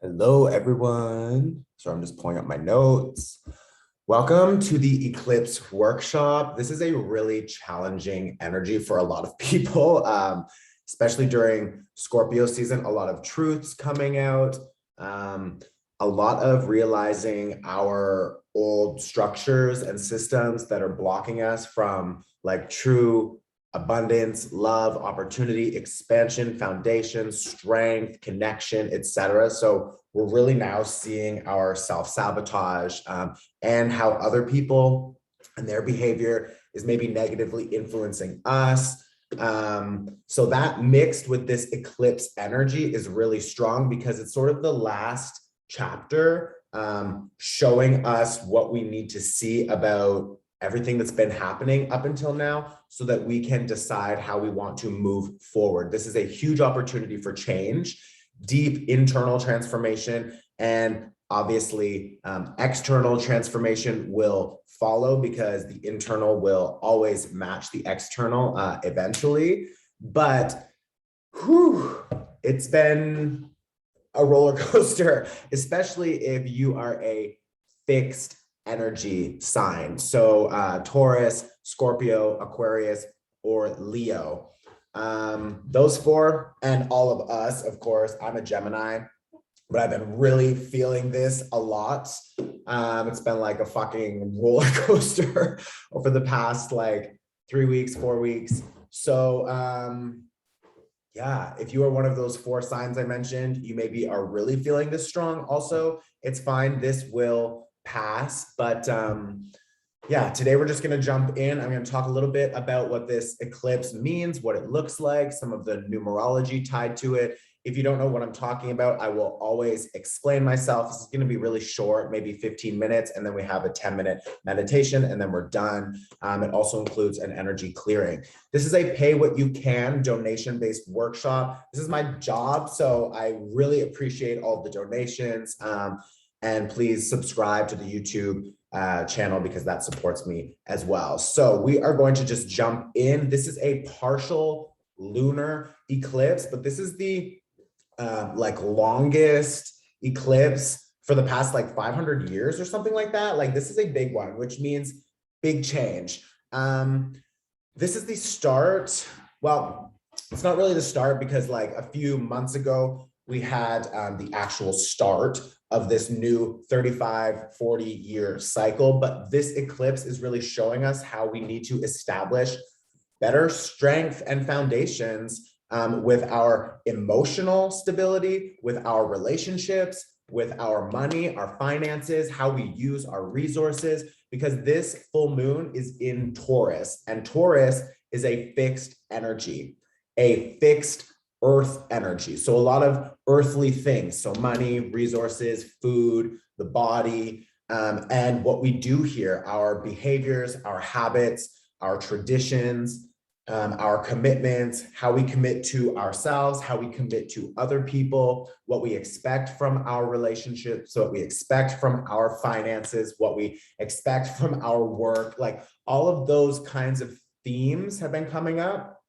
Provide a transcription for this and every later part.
Hello, everyone. So I'm just pulling up my notes. Welcome to the Eclipse workshop. This is a really challenging energy for a lot of people, especially during Scorpio season. A lot of truths coming out, a lot of realizing our old structures and systems that are blocking us from like true abundance, love, opportunity, expansion, foundation, strength, connection, etc. So we're really now seeing our self-sabotage and how other people and their behavior is maybe negatively influencing us. So that mixed with this eclipse energy is really strong because it's sort of the last chapter showing us what we need to see about everything that's been happening up until now so that we can decide how we want to move forward. This is a huge opportunity for change, deep internal transformation, and obviously external transformation will follow because the internal will always match the external eventually. But it's been a roller coaster, especially if you are a fixed energy sign. So Taurus, Scorpio, Aquarius, or Leo. Those four and all of us, of course. I'm a Gemini, but I've been really feeling this a lot. It's been like a fucking roller coaster over the past like 3 weeks, 4 weeks. So yeah, if you are one of those four signs I mentioned, you maybe are really feeling this strong. Also, it's fine. This will pass. But yeah, today we're just going to jump in. I'm going to talk a little bit about what this eclipse means, what it looks like, some of the numerology tied to it. If you don't know what I'm talking about, I will always explain myself. This is going to be really short, maybe 15 minutes, and then we have a 10-minute meditation, and then we're done. It also includes an energy clearing. This is a pay what you can donation-based workshop. This is my job, so I really appreciate all the donations. And please subscribe to the YouTube channel because that supports me as well. So we are going to just jump in. This is a partial lunar eclipse, but this is the like longest eclipse for the past like 500 years or something like that. Like this is a big one, which means big change. This is the start. Well, it's not really the start because like a few months ago, we had the actual start of this new 35, 40-year cycle. But this eclipse is really showing us how we need to establish better strength and foundations with our emotional stability, with our relationships, with our money, our finances, how we use our resources, because this full moon is in Taurus, and Taurus is a fixed energy, a fixed earth energy. So a lot of earthly things, so money, resources, food, the body, and what we do here, our behaviors, our habits, our traditions, our commitments, how we commit to ourselves, how we commit to other people, what we expect from our relationships, so what we expect from our finances, what we expect from our work, like all of those kinds of themes have been coming up.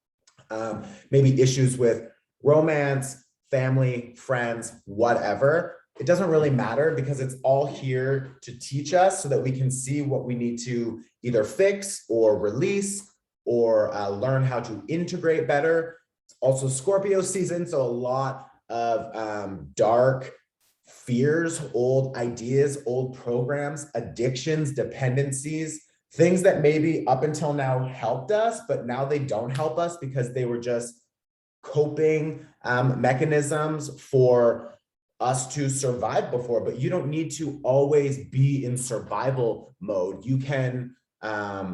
Maybe issues with romance, family, friends, whatever. It doesn't really matter because it's all here to teach us so that we can see what we need to either fix or release or learn how to integrate better. It's also Scorpio season, so a lot of dark fears, old ideas, old programs, addictions, dependencies, things that maybe up until now helped us, but now they don't help us because they were just coping mechanisms for us to survive before. But you don't need to always be in survival mode. You can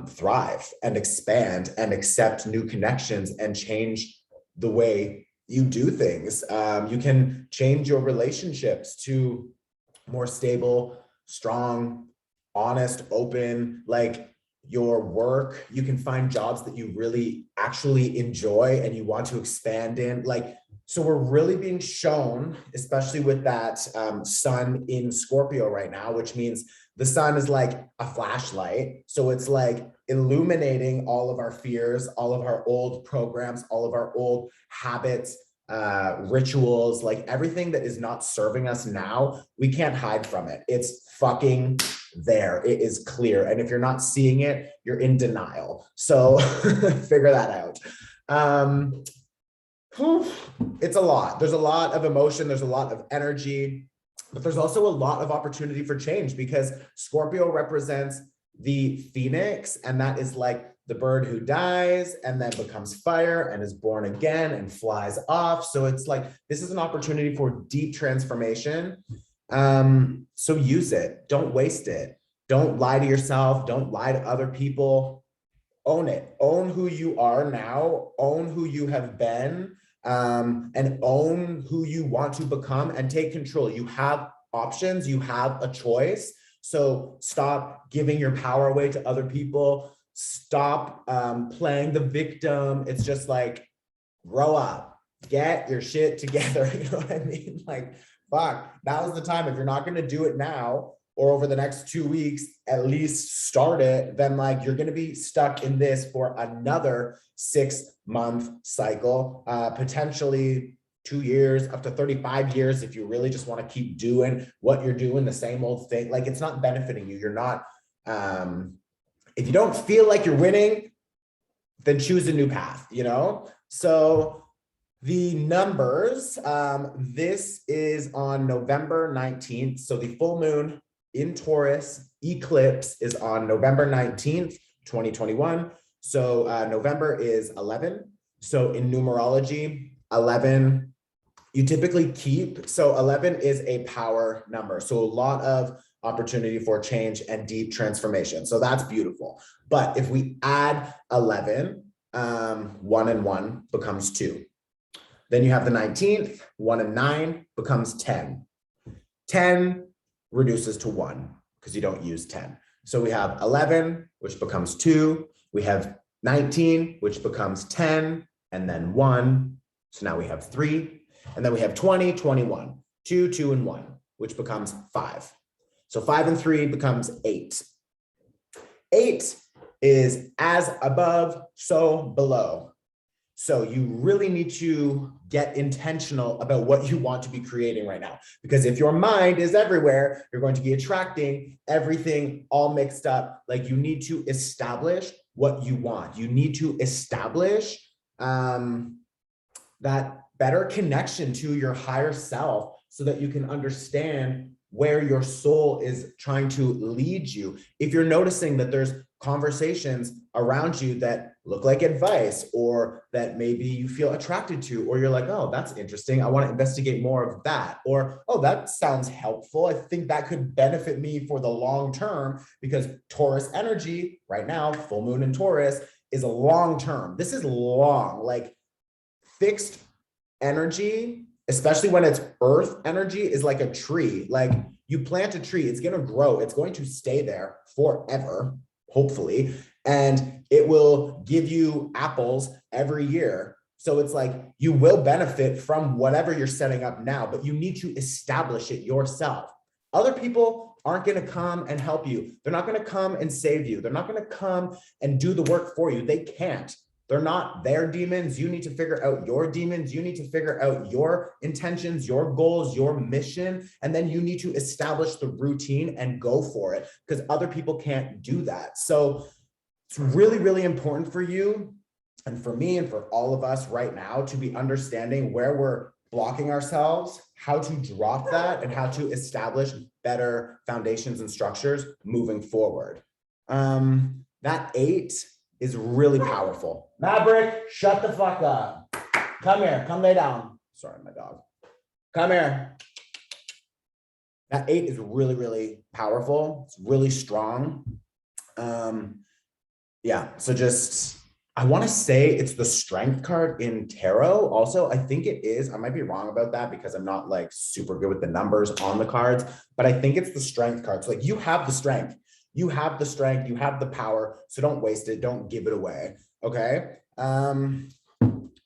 thrive and expand and accept new connections and change the way you do things. You can change your relationships to more stable, strong, honest, open, like your work. You can find jobs that you really actually enjoy and you want to expand in. Like, so we're really being shown, especially with that sun in Scorpio right now, which means the sun is like a flashlight. So it's like illuminating all of our fears, all of our old programs, all of our old habits, rituals, like everything that is not serving us now, we can't hide from it. It's fucking there. It is clear. And if you're not seeing it, you're in denial. So figure that out. It's a lot. There's a lot of emotion. There's a lot of energy, but there's also a lot of opportunity for change because Scorpio represents the phoenix, and that is like the bird who dies and then becomes fire and is born again and flies off. So it's like, this is an opportunity for deep transformation. So use it. Don't waste it. Don't lie to yourself. Don't lie to other people. Own it. Own who you are now. Own who you have been, and own who you want to become and take control. You have options. You have a choice. So stop giving your power away to other people. Stop playing the victim. It's just like, grow up, get your shit together. You know what I mean? Like, fuck, now's the time. If you're not going to do it now or over the next 2 weeks, at least start it. Then like, you're going to be stuck in this for another 6-month cycle, potentially 2 years, up to 35 years. If you really just want to keep doing what you're doing, the same old thing, like it's not benefiting you. You're not, if you don't feel like you're winning, then choose a new path, you know? So the numbers, this is on November 19th. So the full moon in Taurus eclipse is on November 19th, 2021. So November is 11. So in numerology, 11, you typically keep, so 11 is a power number. So a lot of opportunity for change and deep transformation. So that's beautiful. But if we add 11, 1 and 1 becomes 2. Then you have the 19th, 1 and 9 becomes 10. 10 reduces to 1 because you don't use 10. So we have 11, which becomes 2. We have 19, which becomes 10, and then 1. So now we have 3. And then we have 20, 21, 2, 2, and 1, which becomes 5. So 5 and 3 becomes 8. 8 is as above, so below. So you really need to get intentional about what you want to be creating right now. Because if your mind is everywhere, you're going to be attracting everything all mixed up. Like you need to establish what you want. You need to establish that better connection to your higher self so that you can understand where your soul is trying to lead you. If you're noticing that there's conversations around you that look like advice or that maybe you feel attracted to, or you're like, oh, that's interesting, I want to investigate more of that. Or, oh, that sounds helpful, I think that could benefit me for the long term, because Taurus energy right now, full moon in Taurus, is a long term. This is long, like fixed energy, especially when it's earth energy, is like a tree. Like you plant a tree, it's going to grow, it's going to stay there forever, hopefully, and it will give you apples every year. So it's like you will benefit from whatever you're setting up now, but you need to establish it yourself. Other people aren't going to come and help you. They're not going to come and save you. They're not going to come and do the work for you. They can't. They're not their demons. You need to figure out your demons. You need to figure out your intentions, your goals, your mission, and then you need to establish the routine and go for it, because other people can't do that. So it's really, really important for you and for me and for all of us right now to be understanding where we're blocking ourselves, how to drop that, and how to establish better foundations and structures moving forward. That 8 is really powerful. Maverick, shut the fuck up. Come here, come lay down. Sorry, my dog. Come here. That 8 is really, really powerful. It's really strong. Yeah, so just, I want to say it's the strength card in tarot. Also, I think it is. I might be wrong about that because I'm not like super good with the numbers on the cards, but I think it's the strength card. So like you have the strength. You have the strength, you have the power, so don't waste it, don't give it away, okay? We're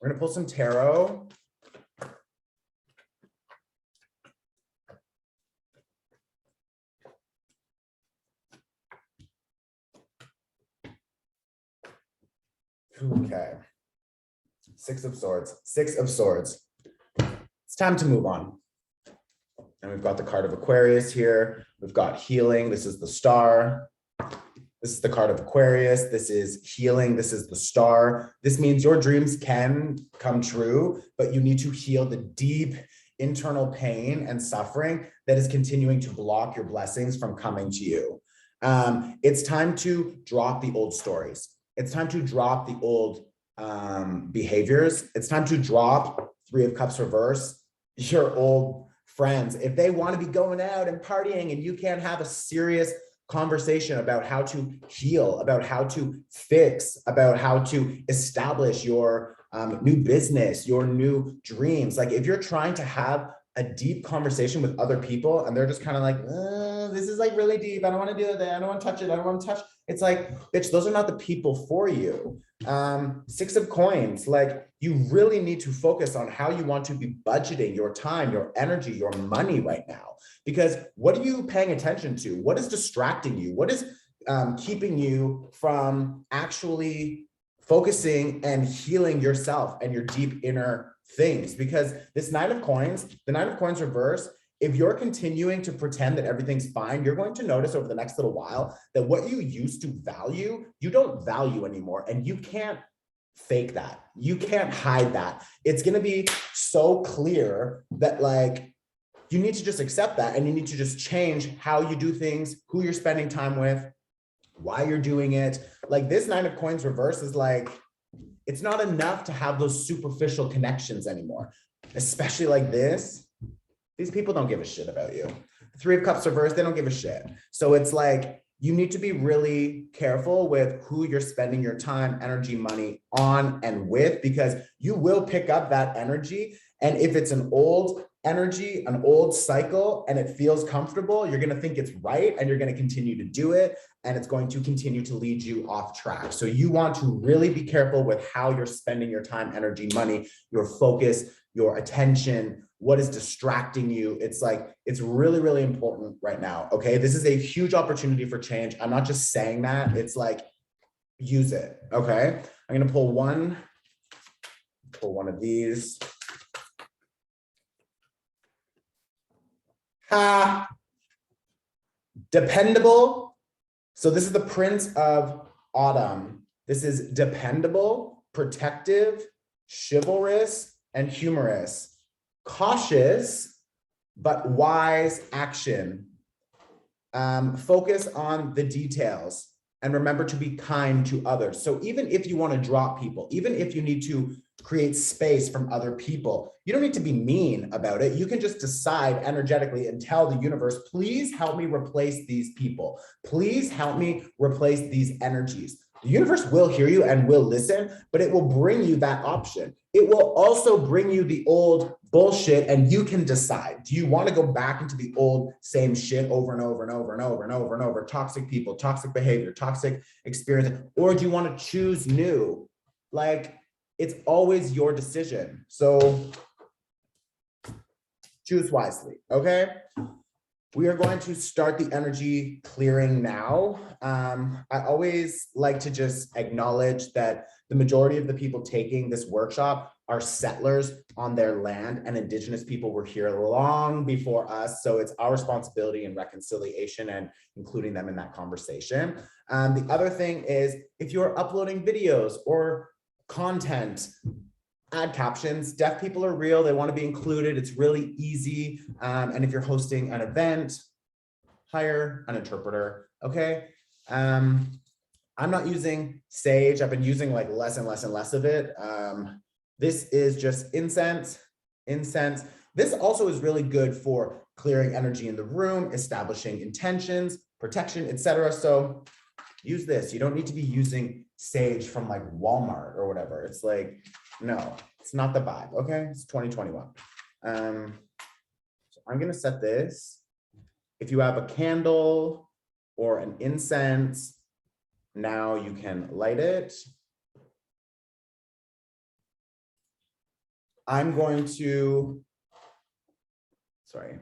gonna pull some tarot. Okay, 6 of Swords, 6 of Swords. time to move on. And we've got the card of Aquarius here. We've got healing. This is the star. This is the card of Aquarius. This is healing. This is the star. This means your dreams can come true, but you need to heal the deep internal pain and suffering that is continuing to block your blessings from coming to you. It's time to drop the old stories. It's time to drop the old behaviors. It's time to drop Three of Cups reverse, your old friends. If they want to be going out and partying and you can't have a serious conversation about how to heal, about how to fix, about how to establish your new business, your new dreams. Like if you're trying to have a deep conversation with other people and they're just kind of like, this is like really deep. I don't want to do that. I don't want to touch it. I don't want to touch. It's like, bitch, those are not the people for you. Six of Coins, like you really need to focus on how you want to be budgeting your time, your energy, your money right now. Because what are you paying attention to? What is distracting you? What is keeping you from actually focusing and healing yourself and your deep inner things? Because this Nine of Coins, the Nine of Coins reverse, if you're continuing to pretend that everything's fine, you're going to notice over the next little while that what you used to value, you don't value anymore. And you can't fake that. You can't hide that. It's going to be so clear that like, you need to just accept that and you need to just change how you do things, who you're spending time with, why you're doing it. Like this Nine of Coins reverse is like, it's not enough to have those superficial connections anymore, especially like this. These people don't give a shit about you. Three of Cups reverse, they don't give a shit. So it's like, you need to be really careful with who you're spending your time, energy, money on and with, because you will pick up that energy. And if it's an old energy, an old cycle, and it feels comfortable, you're going to think it's right and you're going to continue to do it. And it's going to continue to lead you off track. So you want to really be careful with how you're spending your time, energy, money, your focus, your attention, what is distracting you. It's like, it's really, really important right now. Okay. This is a huge opportunity for change. I'm not just saying that. It's like, use it. Okay. I'm going to pull one of these. Dependable. So this is the Prince of Autumn. This is dependable, protective, chivalrous, and humorous. Cautious, but wise action. Focus on the details and remember to be kind to others. So even if you want to drop people, even if you need to create space from other people, you don't need to be mean about it. You can just decide energetically and tell the universe, please help me replace these people. Please help me replace these energies. The universe will hear you and will listen, but it will bring you that option. It will also bring you the old bullshit and you can decide. Do you want to go back into the old same shit over and over and over and over and over and over? Toxic people, toxic behavior, toxic experience, or do you want to choose new? Like, it's always your decision. So choose wisely, okay? We are going to start the energy clearing now. I always like to just acknowledge that the majority of the people taking this workshop are settlers on their land, and Indigenous people were here long before us. So it's our responsibility in reconciliation and including them in that conversation. The other thing is, if you're uploading videos or content, add captions. Deaf people are real. They want to be included. It's really easy. And if you're hosting an event, hire an interpreter. Okay. I'm not using sage. I've been using like less and less and less of it. This is just incense. This also is really good for clearing energy in the room, establishing intentions, protection, etc. So use this. You don't need to be using sage from like Walmart or whatever. It's like, no, it's not the vibe. Okay, it's 2021. So I'm gonna set this. If you have a candle or an incense, now you can light it. I'm going to, sorry,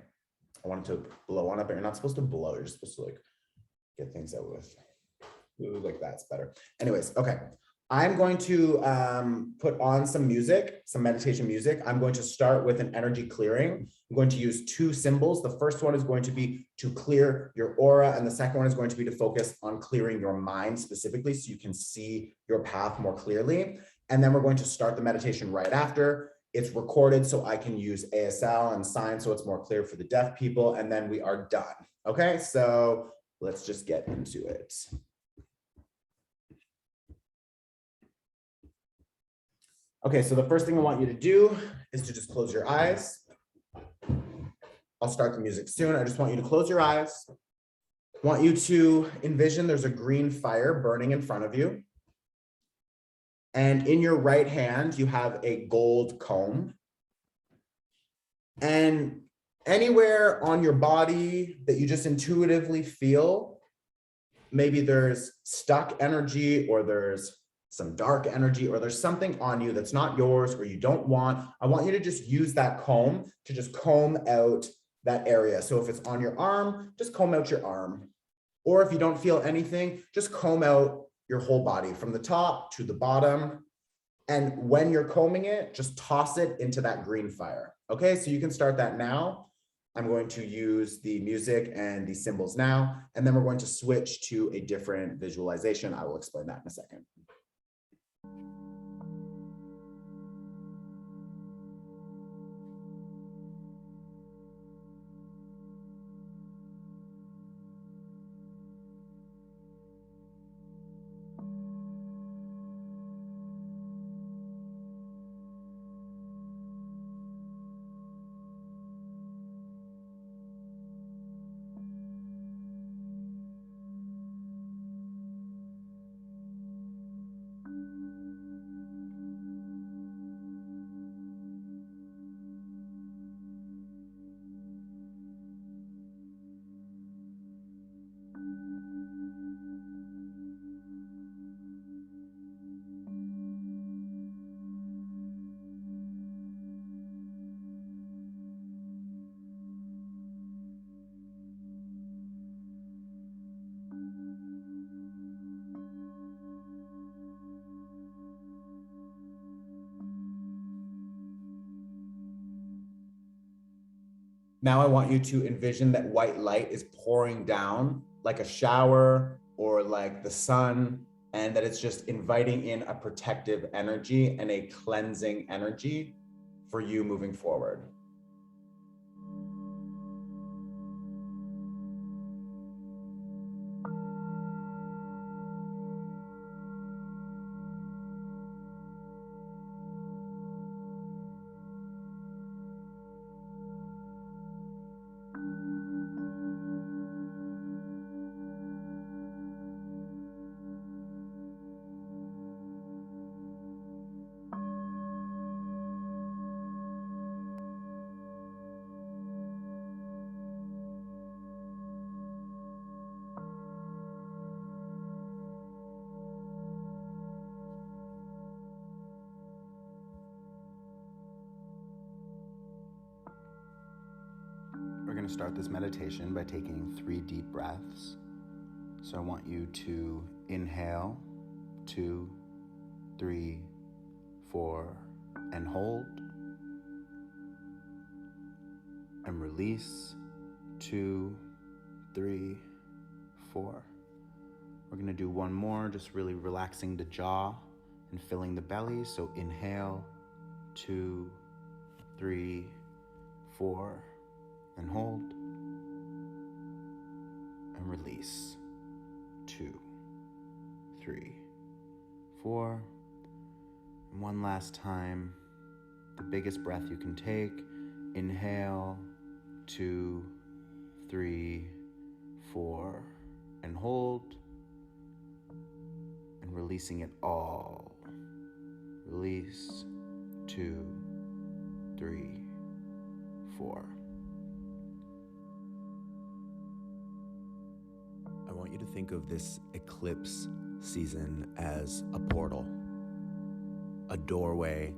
I wanted to blow on it, but you're not supposed to blow. You're supposed to like get things out with, ooh, like that's better. Anyways, okay. I'm going to put on some music, some meditation music. I'm going to start with an energy clearing. I'm going to use two symbols. The first one is going to be to clear your aura, and the second one is going to be to focus on clearing your mind specifically so you can see your path more clearly. And then we're going to start the meditation right after. It's recorded so I can use ASL and sign so it's more clear for the deaf people, and then we are done. Okay, so let's just get into it. Okay, so the first thing I want you to do is to just close your eyes. I'll start the music soon. I just want you to close your eyes. I want you to envision there's a green fire burning in front of you. And in your right hand, you have a gold comb. And anywhere on your body that you just intuitively feel, maybe there's stuck energy or there's some dark energy, or there's something on you that's not yours or you don't want, I want you to just use that comb to just comb out that area. So if it's on your arm, just comb out your arm. Or if you don't feel anything, just comb out your whole body from the top to the bottom. And when you're combing it, just toss it into that green fire. Okay, so you can start that now. I'm going to use the music and the symbols now, and then we're going to switch to a different visualization. I will explain that in a second. Now I want you to envision that white light is pouring down like a shower or like the sun, and that it's just inviting in a protective energy and a cleansing energy for you moving forward. We're going to start this meditation by taking 3 deep breaths. So I want you to inhale, 2, 3, 4, and hold. And release, 2, 3, 4. We're going to do one more, just really relaxing the jaw and filling the belly. So inhale, 2, 3, 4, and hold. And release, 2, 3, 4. And one last time, the biggest breath you can take. Inhale, 2, 3, 4, and hold. And releasing it all. Release, 2, 3, 4. I want you to think of this eclipse season as a portal, a doorway,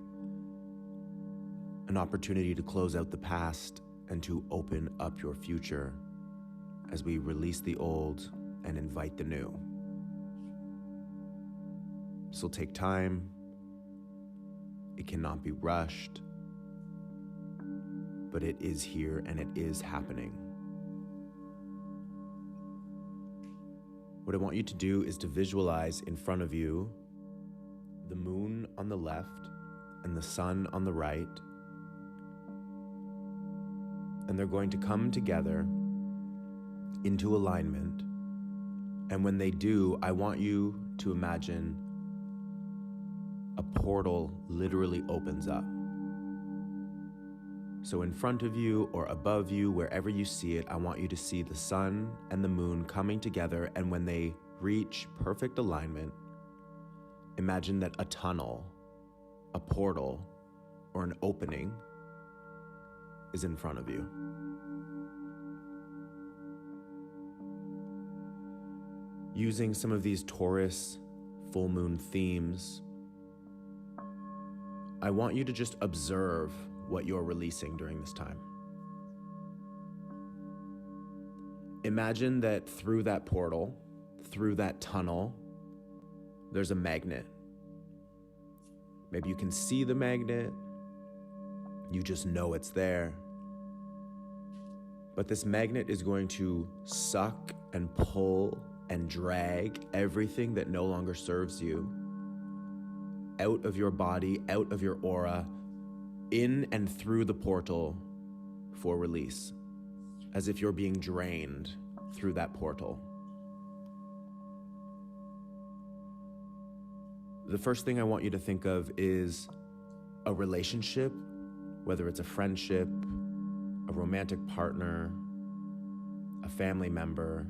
an opportunity to close out the past and to open up your future as we release the old and invite the new. This will take time. It cannot be rushed, but it is here and it is happening. What I want you to do is to visualize in front of you the moon on the left and the sun on the right. And they're going to come together into alignment. And when they do, I want you to imagine a portal literally opens up. So in front of you or above you, wherever you see it, I want you to see the sun and the moon coming together. And when they reach perfect alignment, imagine that a tunnel, a portal, or an opening is in front of you. Using some of these Taurus full moon themes, I want you to just observe what you're releasing during this time. Imagine that through that portal, through that tunnel, there's a magnet. Maybe you can see the magnet, you just know it's there. But this magnet is going to suck and pull and drag everything that no longer serves you out of your body, out of your aura, in and through the portal for release, as if you're being drained through that portal. The first thing I want you to think of is a relationship, whether it's a friendship, a romantic partner, a family member,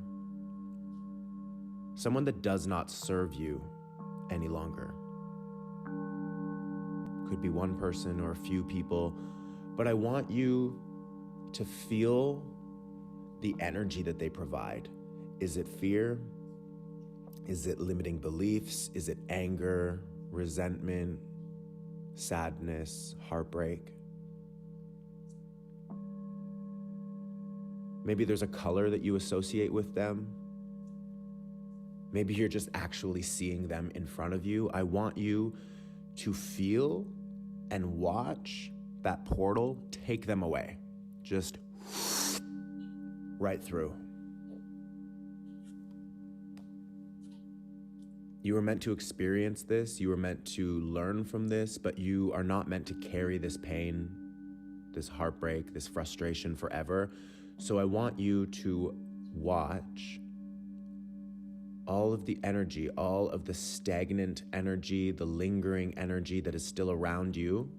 someone that does not serve you any longer. Could be one person or a few people, but I want you to feel the energy that they provide. Is it fear? Is it limiting beliefs? Is it anger, resentment, sadness, heartbreak? Maybe there's a color that you associate with them. Maybe you're just actually seeing them in front of you. I want you to feel and watch that portal take them away. Just right through. You were meant to experience this. You were meant to learn from this, but you are not meant to carry this pain, this heartbreak, this frustration forever. So I want you to watch all of the energy, all of the stagnant energy, the lingering energy that is still around you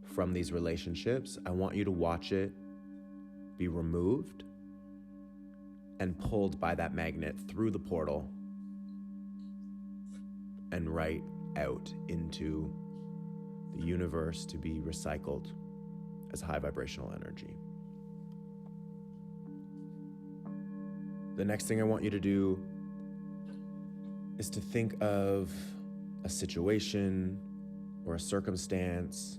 from these relationships. I want you to watch it be removed and pulled by that magnet through the portal and right out into the universe to be recycled as high vibrational energy. The next thing I want you to do is to think of a situation or a circumstance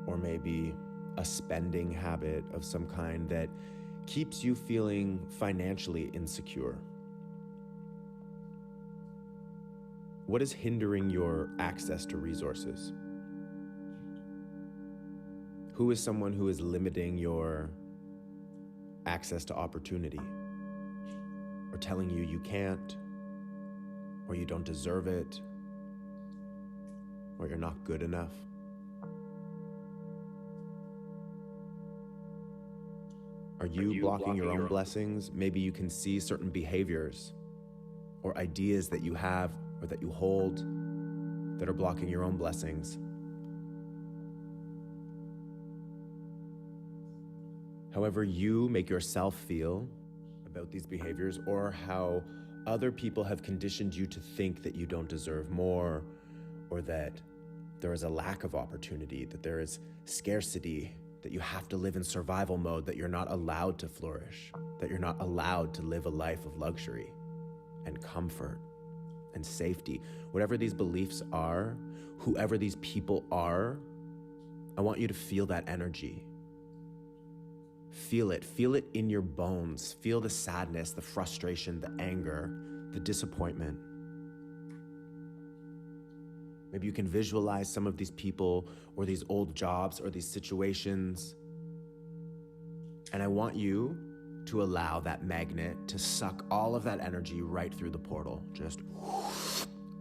or maybe a spending habit of some kind that keeps you feeling financially insecure. What is hindering your access to resources? Who is someone who is limiting your access to opportunity or telling you you can't, or you don't deserve it, or you're not good enough? Are you blocking your own blessings? Maybe you can see certain behaviors or ideas that you have or that you hold that are blocking your own blessings. However you make yourself feel about these behaviors, or how other people have conditioned you to think that you don't deserve more, or that there is a lack of opportunity, that there is scarcity, that you have to live in survival mode, that you're not allowed to flourish, that you're not allowed to live a life of luxury and comfort and safety. Whatever these beliefs are, whoever these people are, I want you to feel that energy. Feel it in your bones. Feel the sadness, the frustration, the anger, the disappointment. Maybe you can visualize some of these people or these old jobs or these situations. And I want you to allow that magnet to suck all of that energy right through the portal. Just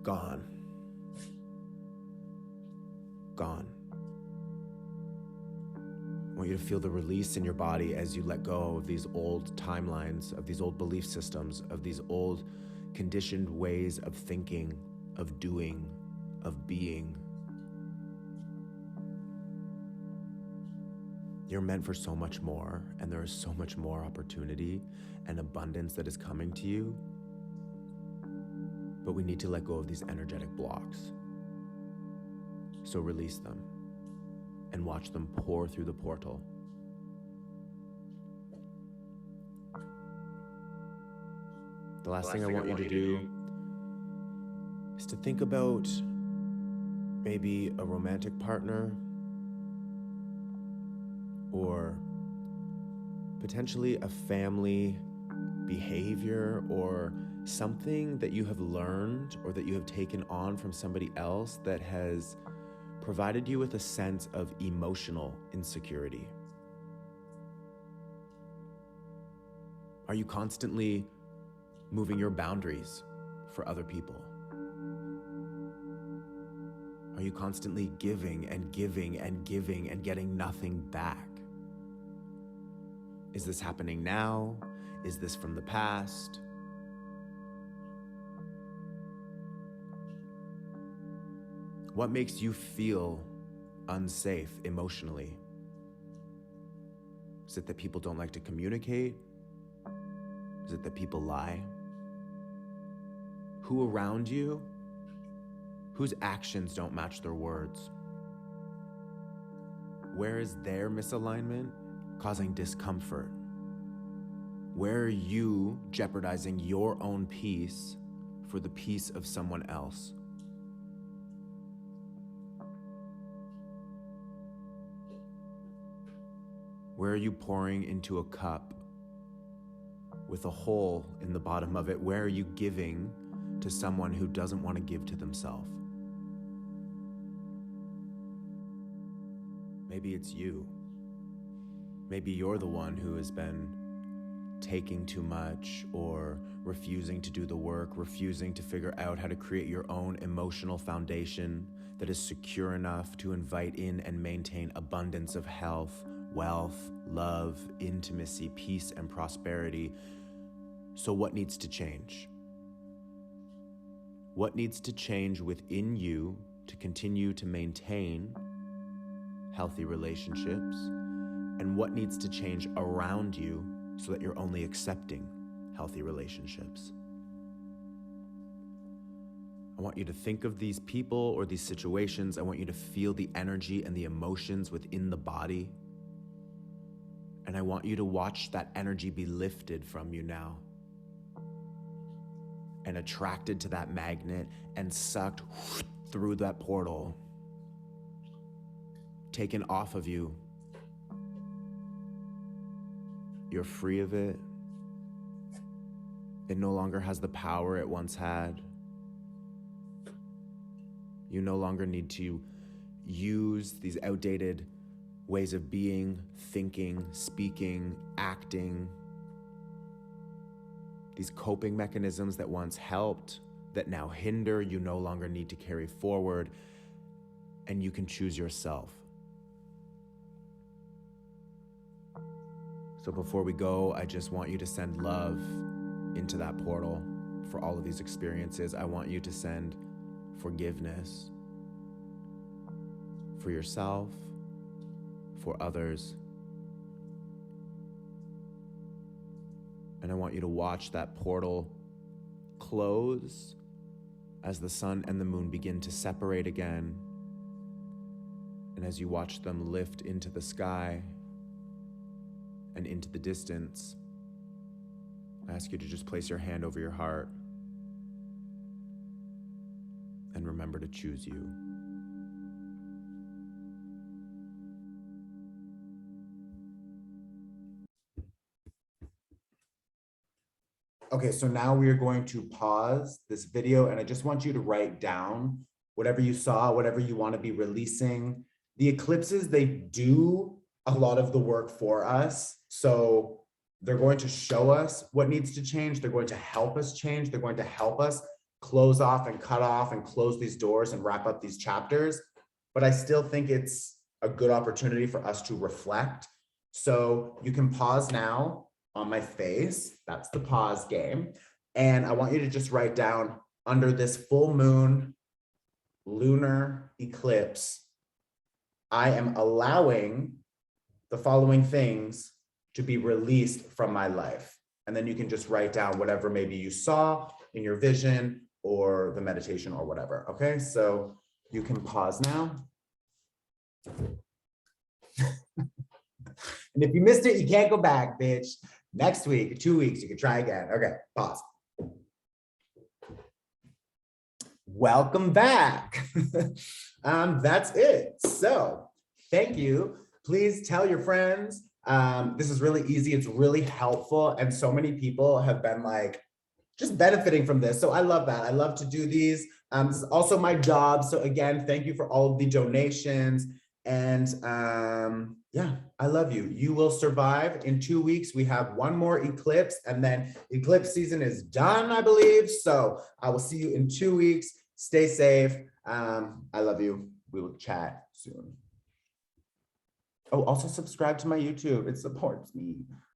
gone. Gone. I want you to feel the release in your body as you let go of these old timelines, of these old belief systems, of these old conditioned ways of thinking, of doing, of being. You're meant for so much more, and there is so much more opportunity and abundance that is coming to you. But we need to let go of these energetic blocks. So release them and watch them pour through the portal. The last thing I want you to do is to think about maybe a romantic partner or potentially a family behavior or something that you have learned or that you have taken on from somebody else that has provided you with a sense of emotional insecurity. Are you constantly moving your boundaries for other people? Are you constantly giving and giving and giving and getting nothing back? Is this happening now? Is this from the past? What makes you feel unsafe emotionally? Is it that people don't like to communicate? Is it that people lie? Who around you, whose actions don't match their words? Where is their misalignment causing discomfort? Where are you jeopardizing your own peace for the peace of someone else? Where are you pouring into a cup with a hole in the bottom of it? Where are you giving to someone who doesn't want to give to themselves? Maybe it's you. Maybe you're the one who has been taking too much or refusing to do the work, refusing to figure out how to create your own emotional foundation that is secure enough to invite in and maintain abundance of health, wealth, love, intimacy, peace, and prosperity. So what needs to change? What needs to change within you to continue to maintain healthy relationships? And what needs to change around you so that you're only accepting healthy relationships? I want you to think of these people or these situations. I want you to feel the energy and the emotions within the body. And I want you to watch that energy be lifted from you now and attracted to that magnet and sucked through that portal, taken off of you. You're free of it. It no longer has the power it once had. You no longer need to use these outdated ways of being, thinking, speaking, acting. These coping mechanisms that once helped, that now hinder, you no longer need to carry forward, and you can choose yourself. So before we go, I just want you to send love into that portal for all of these experiences. I want you to send forgiveness for yourself, for others. And I want you to watch that portal close as the sun and the moon begin to separate again. And as you watch them lift into the sky and into the distance, I ask you to just place your hand over your heart and remember to choose you. Okay, so now we are going to pause this video and I just want you to write down whatever you saw, whatever you want to be releasing. The eclipses, they do a lot of the work for us. So they're going to show us what needs to change. They're going to help us change. They're going to help us close off and cut off and close these doors and wrap up these chapters. But I still think it's a good opportunity for us to reflect. So you can pause now on my face. That's the pause game. And I want you to just write down, under this full moon lunar eclipse, I am allowing the following things to be released from my life. And then you can just write down whatever maybe you saw in your vision or the meditation or whatever. Okay, so you can pause now. And if you missed it, you can't go back, bitch. Next week, 2 weeks, you can try again. Okay, pause. Welcome back. That's it. So thank you. Please tell your friends. This is really easy. It's really helpful. And so many people have been like, just benefiting from this. So I love that. I love to do these. This is also my job. So again, thank you for all of the donations. And yeah, I love you. You will survive. In 2 weeks, we have one more eclipse, and then eclipse season is done, I believe. So I will see you in 2 weeks. Stay safe. I love you. We will chat soon. Oh, also subscribe to my YouTube. It supports me.